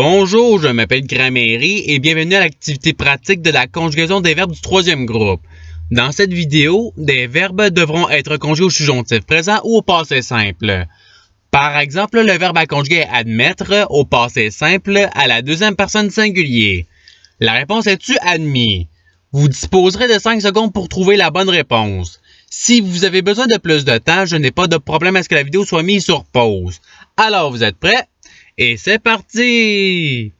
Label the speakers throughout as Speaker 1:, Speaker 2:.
Speaker 1: Bonjour, je m'appelle Gramairie et bienvenue à l'activité pratique de la conjugaison des verbes du troisième groupe. Dans cette vidéo, des verbes devront être conjugués au subjonctif présent ou au passé simple. Par exemple, le verbe à conjuguer est admettre au passé simple à la deuxième personne singulier. La réponse est-tu admis? Vous disposerez de 5 secondes pour trouver la bonne réponse. Si vous avez besoin de plus de temps, je n'ai pas de problème à ce que la vidéo soit mise sur pause. Alors, vous êtes prêts? Et c'est parti!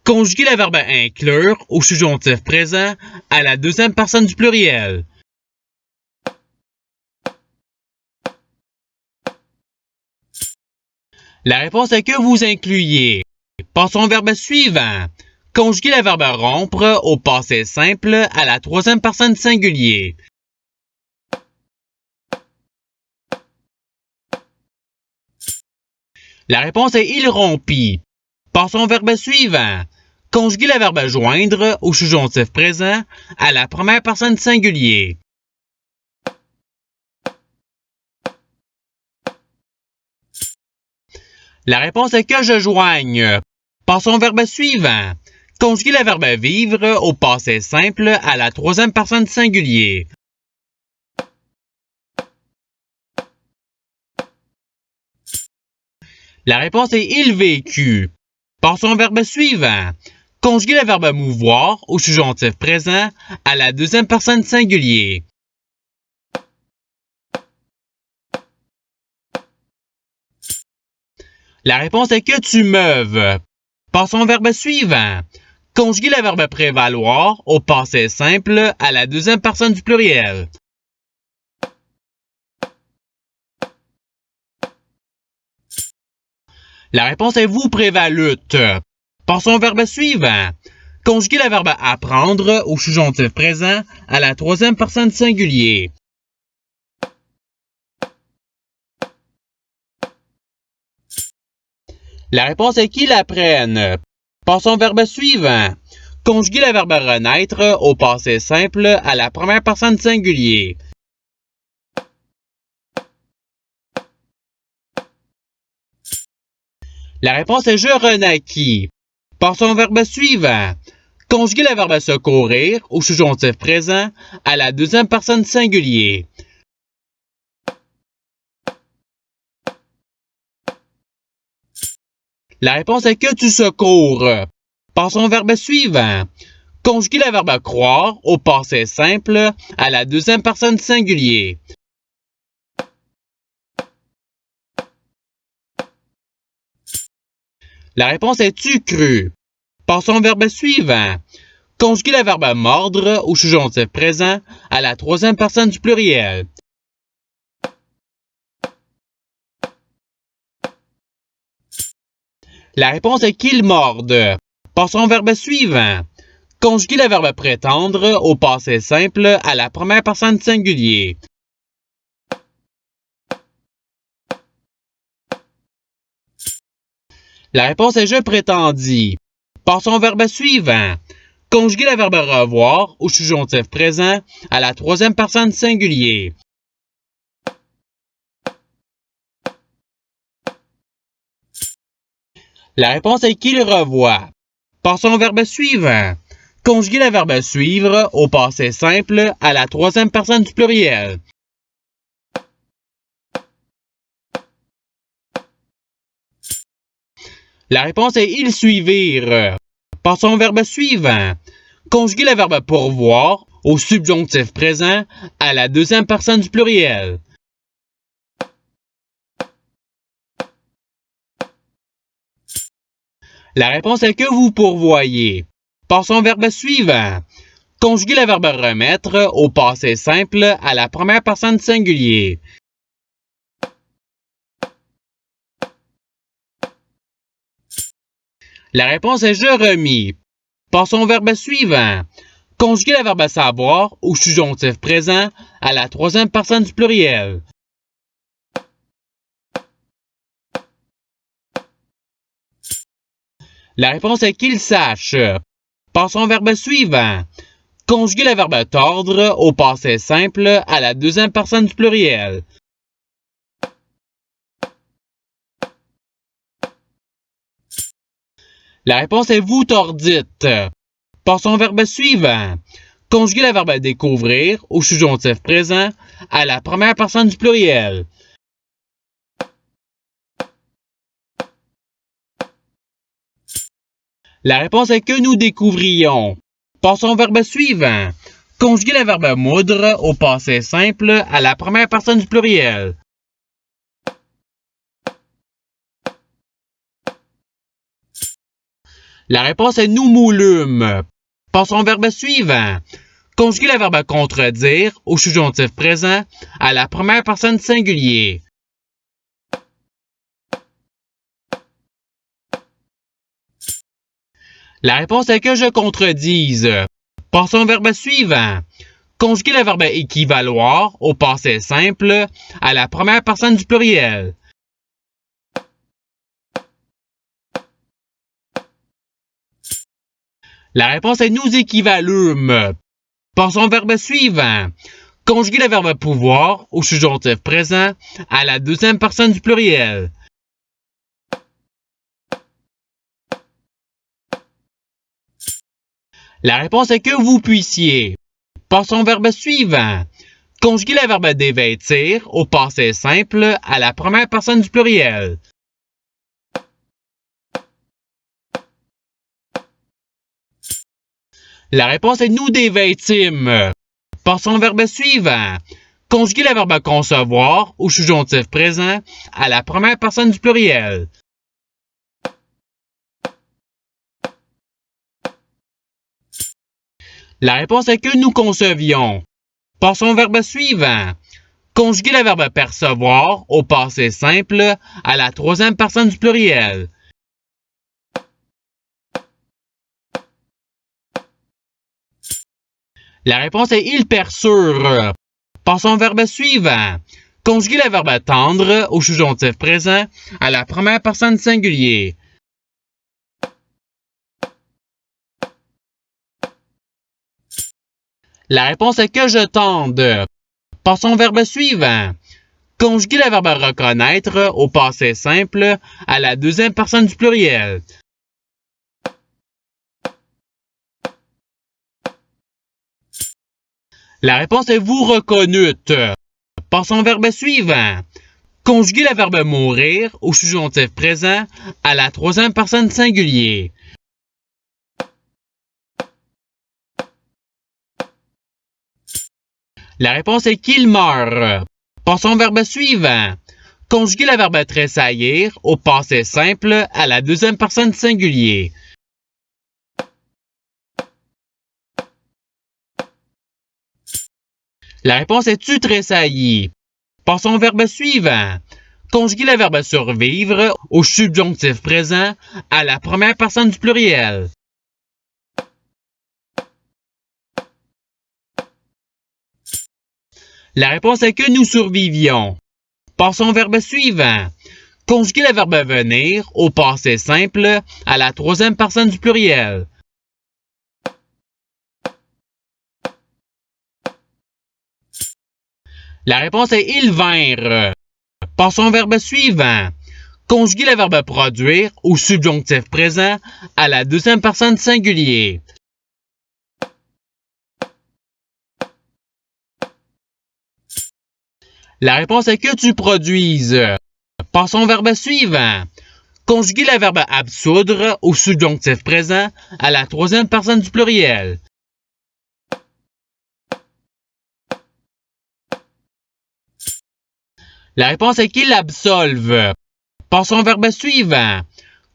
Speaker 1: Conjuguer le verbe inclure au subjonctif présent à la deuxième personne du pluriel. La réponse est que vous incluiez. Passons au verbe suivant. Conjuguer le verbe rompre au passé simple à la troisième personne singulier. La réponse est il rompit. Passons au verbe suivant. Conjuguer le verbe joindre au subjonctif présent à la première personne singulier. La réponse est que je joigne. Passons au verbe suivant. Conjuguer le verbe vivre au passé simple à la troisième personne singulier. La réponse est il vécut. Passons au verbe suivant. Conjuguer le verbe mouvoir au subjonctif présent à la deuxième personne singulier. La réponse est que tu meuves. Passons au verbe suivant. Conjuguer le verbe prévaloir au passé simple à la deuxième personne du pluriel. La réponse est vous prévalûtes. Passons au verbe suivant. Conjuguer le verbe apprendre au subjonctif présent à la troisième personne singulier. La réponse est qu'ils apprennent. Passons au verbe suivant. Conjuguer le verbe renaître au passé simple à la première personne singulier. La réponse est je renaquis. Passons au verbe suivant. Conjuguer le verbe secourir au subjonctif présent à la deuxième personne singulier. La réponse est que tu secours. Passons au verbe suivant. Conjuguer le verbe croire au passé simple à la deuxième personne singulier. La réponse est tu cru. Passons au verbe suivant. Conjuguer le verbe mordre au subjonctif présent à la troisième personne du pluriel. La réponse est qu'ils mordent. Passons au verbe suivant. Conjuguer le verbe prétendre au passé simple à la première personne singulier. La réponse est je prétendis. Passons au verbe suivant. Conjuguer le verbe revoir au subjonctif présent à la troisième personne singulier. La réponse est qu'il revoit. Passons au verbe suivant. Conjuguer le verbe suivre au passé simple à la troisième personne du pluriel. La réponse est ils suivirent. Passons au verbe suivant. Conjuguer le verbe pourvoir au subjonctif présent à la deuxième personne du pluriel. La réponse est que vous pourvoyez. Passons au verbe suivant. Conjuguer le verbe remettre au passé simple à la première personne singulier. La réponse est je remis. Passons au verbe suivant. Conjuguer le verbe savoir au subjonctif présent à la troisième personne du pluriel. La réponse est qu'ils sachent. Passons au verbe suivant. Conjuguer le verbe tordre au passé simple à la deuxième personne du pluriel. La réponse est vous tordite. Passons au verbe suivant. Conjuguez le verbe découvrir au subjonctif présent à la première personne du pluriel. La réponse est que nous découvrions. Passons au verbe suivant. Conjuguez le verbe moudre au passé simple à la première personne du pluriel. La réponse est nous moulûmes. Passons au verbe suivant. Conjuguez le verbe contredire au subjonctif présent à la première personne singulier. La réponse est que je contredise. Passons au verbe suivant. Conjuguez le verbe équivaloir au passé simple à la première personne du pluriel. La réponse est nous équivalûmes. Passons au verbe suivant. Conjuguez le verbe pouvoir au subjonctif présent à la deuxième personne du pluriel. La réponse est que vous puissiez. Passons au verbe suivant. Conjuguez le verbe dévêtir au passé simple à la première personne du pluriel. La réponse est nous dévêtîmes. Passons au verbe suivant. Conjuguez le verbe concevoir au subjonctif présent à la première personne du pluriel. La réponse est que nous concevions. Passons au verbe suivant. Conjuguez le verbe percevoir au passé simple à la troisième personne du pluriel. La réponse est ils perçurent. Passons au verbe suivant. Conjuguez le verbe tendre au subjonctif présent à la première personne singulier. La réponse est que je tende. Passons au verbe suivant. Conjuguez le verbe reconnaître au passé simple à la deuxième personne du pluriel. La réponse est vous reconnûtes. Passons au verbe suivant. Conjuguez le verbe mourir au subjonctif présent à la troisième personne singulier. La réponse est qu'il meurt. Passons au verbe suivant. Conjuguez le verbe tressaillir au passé simple à la deuxième personne singulier. La réponse est tu tressaillis. Passons au verbe suivant. Conjuguez le verbe survivre au subjonctif présent à la première personne du pluriel. La réponse est que nous survivions. Passons au verbe suivant. Conjuguez le verbe venir au passé simple à la troisième personne du pluriel. La réponse est ils vinrent. Passons au verbe suivant. Conjuguez le verbe produire au subjonctif présent à la deuxième personne singulier. La réponse est que tu produises. Passons au verbe suivant. Conjuguez le verbe absoudre au subjonctif présent à la troisième personne du pluriel. La réponse est qu'ils absolvent. Passons au verbe suivant.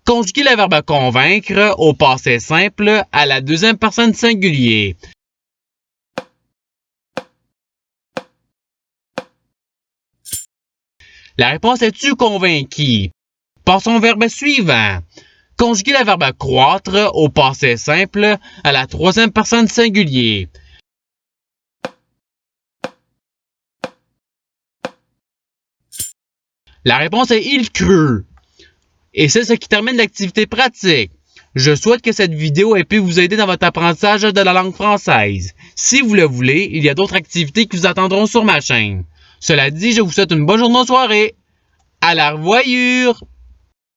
Speaker 1: Conjuguez le verbe convaincre au passé simple à la deuxième personne singulier. La réponse est tu convainquis. Passons au verbe suivant. Conjuguez le verbe croître au passé simple à la troisième personne singulier. La réponse est il crut. Et c'est ce qui termine l'activité pratique. Je souhaite que cette vidéo ait pu vous aider dans votre apprentissage de la langue française. Si vous le voulez, il y a d'autres activités qui vous attendront sur ma chaîne. Cela dit, je vous souhaite une bonne journée ou soirée. À la revoyure!